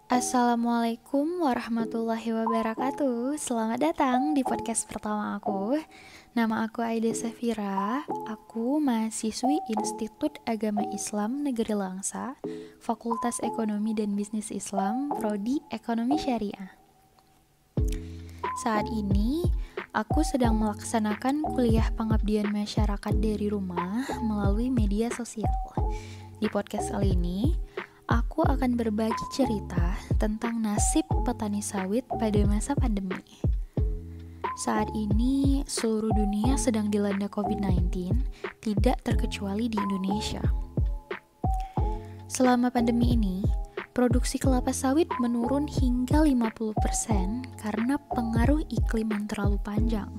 Assalamualaikum warahmatullahi wabarakatuh. Selamat datang di podcast pertama aku. Nama aku Aida Safira. Aku mahasiswi Institut Agama Islam Negeri Langsa, Fakultas Ekonomi dan Bisnis Islam, Prodi Ekonomi Syariah. Saat ini, aku sedang melaksanakan kuliah pengabdian masyarakat dari rumah melalui media sosial. Di podcast kali ini, aku akan berbagi cerita tentang nasib petani sawit pada masa pandemi. Saat ini, seluruh dunia sedang dilanda COVID-19, tidak terkecuali di Indonesia. Selama pandemi ini, produksi kelapa sawit menurun hingga 50% karena pengaruh iklim yang terlalu panjang.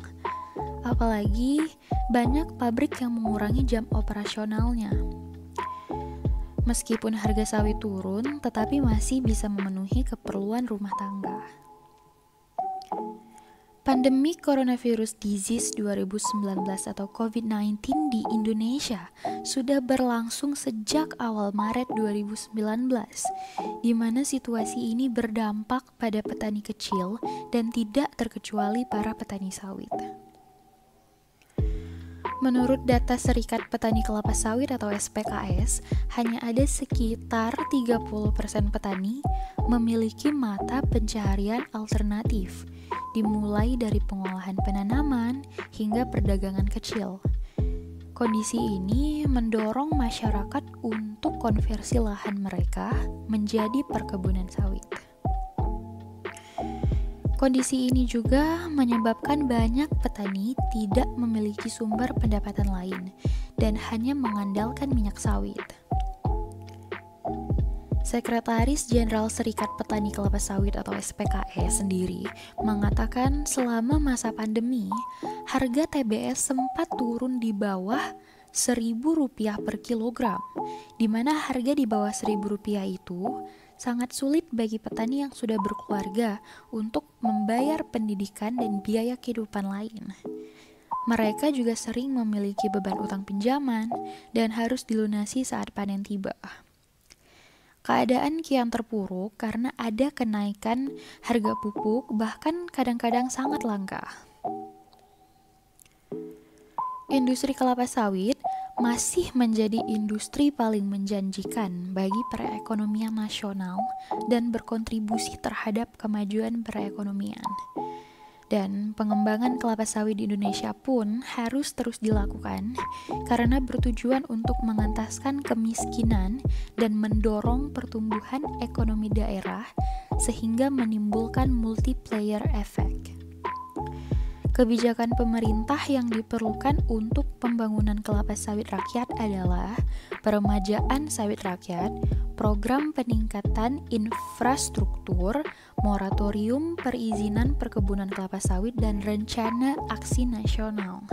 Apalagi, banyak pabrik yang mengurangi jam operasionalnya. Meskipun harga sawit turun, tetapi masih bisa memenuhi keperluan rumah tangga. Pandemi Coronavirus Disease 2019 atau COVID-19 di Indonesia sudah berlangsung sejak awal Maret 2019, di mana situasi ini berdampak pada petani kecil dan tidak terkecuali para petani sawit. Menurut data Serikat Petani Kelapa Sawit atau SPKS, hanya ada sekitar 30% petani memiliki mata pencaharian alternatif, dimulai dari pengolahan penanaman hingga perdagangan kecil. Kondisi ini mendorong masyarakat untuk konversi lahan mereka menjadi perkebunan sawit. Kondisi ini juga menyebabkan banyak petani tidak memiliki sumber pendapatan lain dan hanya mengandalkan minyak sawit. Sekretaris Jenderal Serikat Petani Kelapa Sawit atau SPKS sendiri mengatakan selama masa pandemi, harga TBS sempat turun di bawah Rp1.000 per kilogram, di mana harga di bawah Rp1.000 itu sangat sulit bagi petani yang sudah berkeluarga untuk membayar pendidikan dan biaya kehidupan lain. Mereka juga sering memiliki beban utang pinjaman dan harus dilunasi saat panen tiba. Keadaan kian terpuruk karena ada kenaikan harga pupuk, bahkan kadang-kadang sangat langka. Industri kelapa sawit masih menjadi industri paling menjanjikan bagi perekonomian nasional dan berkontribusi terhadap kemajuan perekonomian. Dan pengembangan kelapa sawit di Indonesia pun harus terus dilakukan karena bertujuan untuk mengentaskan kemiskinan dan mendorong pertumbuhan ekonomi daerah sehingga menimbulkan multiplier effect. Kebijakan pemerintah yang diperlukan untuk pembangunan kelapa sawit rakyat adalah peremajaan sawit rakyat, program peningkatan infrastruktur, moratorium perizinan perkebunan kelapa sawit, dan rencana aksi nasional.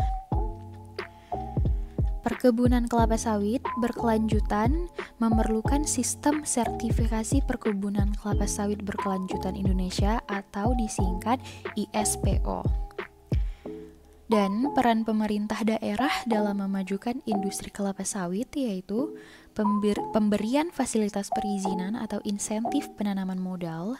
Perkebunan kelapa sawit berkelanjutan memerlukan sistem sertifikasi perkebunan kelapa sawit berkelanjutan Indonesia atau disingkat ISPO. Dan peran pemerintah daerah dalam memajukan industri kelapa sawit yaitu pemberian fasilitas perizinan atau insentif penanaman modal,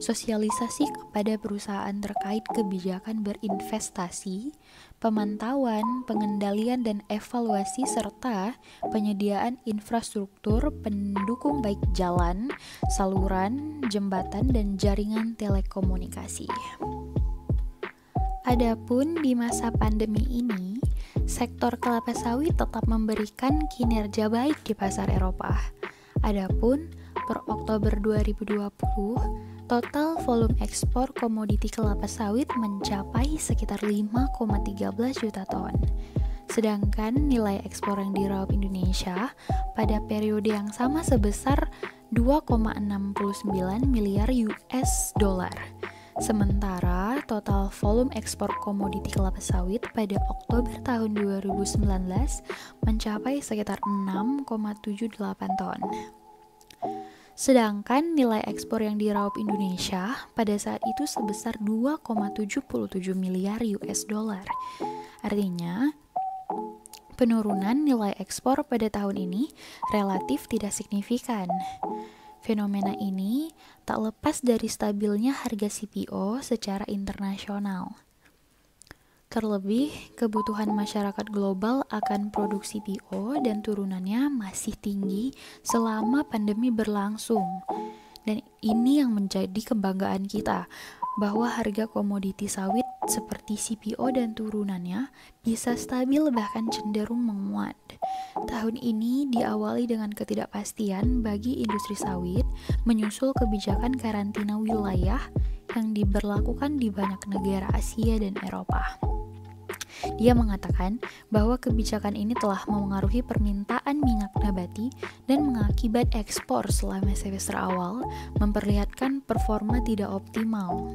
sosialisasi kepada perusahaan terkait kebijakan berinvestasi, pemantauan, pengendalian dan evaluasi serta penyediaan infrastruktur pendukung baik jalan, saluran, jembatan dan jaringan telekomunikasi. Adapun di masa pandemi ini, sektor kelapa sawit tetap memberikan kinerja baik di pasar Eropa. Adapun per Oktober 2020, total volume ekspor komoditi kelapa sawit mencapai sekitar 5,13 juta ton. Sedangkan nilai ekspor yang diraup Indonesia pada periode yang sama sebesar 2,69 miliar US dollar. Sementara total volume ekspor komoditi kelapa sawit pada Oktober tahun 2019 mencapai sekitar 6,78 ton. Sedangkan nilai ekspor yang diraup Indonesia pada saat itu sebesar 2,77 miliar US dollar. Artinya, penurunan nilai ekspor pada tahun ini relatif tidak signifikan. Fenomena ini tak lepas dari stabilnya harga CPO secara internasional. Terlebih, kebutuhan masyarakat global akan produk CPO dan turunannya masih tinggi selama pandemi berlangsung. Dan ini yang menjadi kebanggaan kita, bahwa harga komoditi sawit seperti CPO dan turunannya bisa stabil bahkan cenderung menguat. Tahun ini diawali dengan ketidakpastian bagi industri sawit menyusul kebijakan karantina wilayah yang diberlakukan di banyak negara Asia dan Eropa. Dia mengatakan bahwa kebijakan ini telah memengaruhi permintaan minyak nabati dan mengakibat ekspor selama semester awal memperlihatkan performa tidak optimal.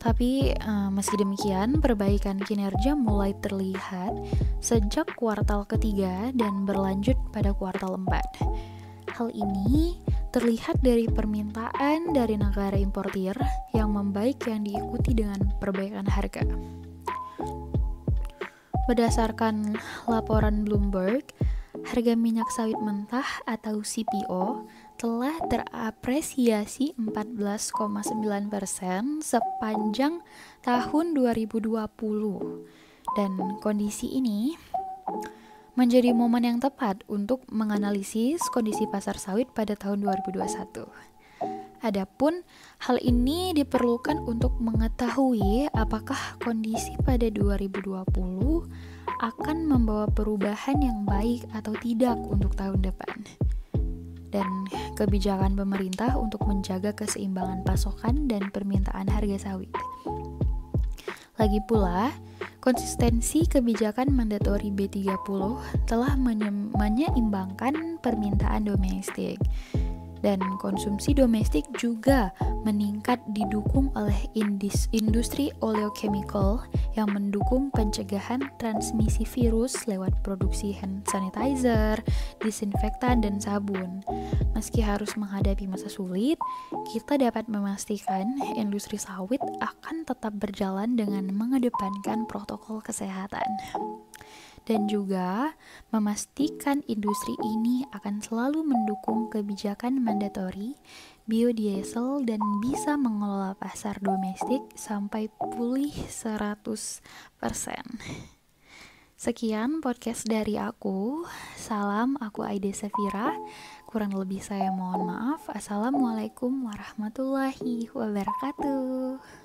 Tapi meski demikian, perbaikan kinerja mulai terlihat sejak kuartal ketiga dan berlanjut pada kuartal 4. Hal ini terlihat dari permintaan dari negara importir yang membaik yang diikuti dengan perbaikan harga. Berdasarkan laporan Bloomberg, harga minyak sawit mentah atau CPO telah terapresiasi 14,9% sepanjang tahun 2020. Dan kondisi ini menjadi momen yang tepat untuk menganalisis kondisi pasar sawit pada tahun 2021. Adapun hal ini diperlukan untuk mengetahui apakah kondisi pada 2020 akan membawa perubahan yang baik atau tidak untuk tahun depan. Dan kebijakan pemerintah untuk menjaga keseimbangan pasokan dan permintaan harga sawit. Lagi pula, konsistensi kebijakan mandatori B30 telah menyeimbangkan permintaan domestik. Dan konsumsi domestik juga meningkat didukung oleh industri oleochemical yang mendukung pencegahan transmisi virus lewat produksi hand sanitizer, disinfektan, dan sabun. Meski harus menghadapi masa sulit, kita dapat memastikan industri sawit akan tetap berjalan dengan mengedepankan protokol kesehatan. Dan juga memastikan industri ini akan selalu mendukung kebijakan mandatori biodiesel dan bisa mengelola pasar domestik sampai pulih 100%. Sekian podcast dari aku. Salam, aku Aida Safira. Kurang lebih saya mohon maaf. Assalamualaikum warahmatullahi wabarakatuh.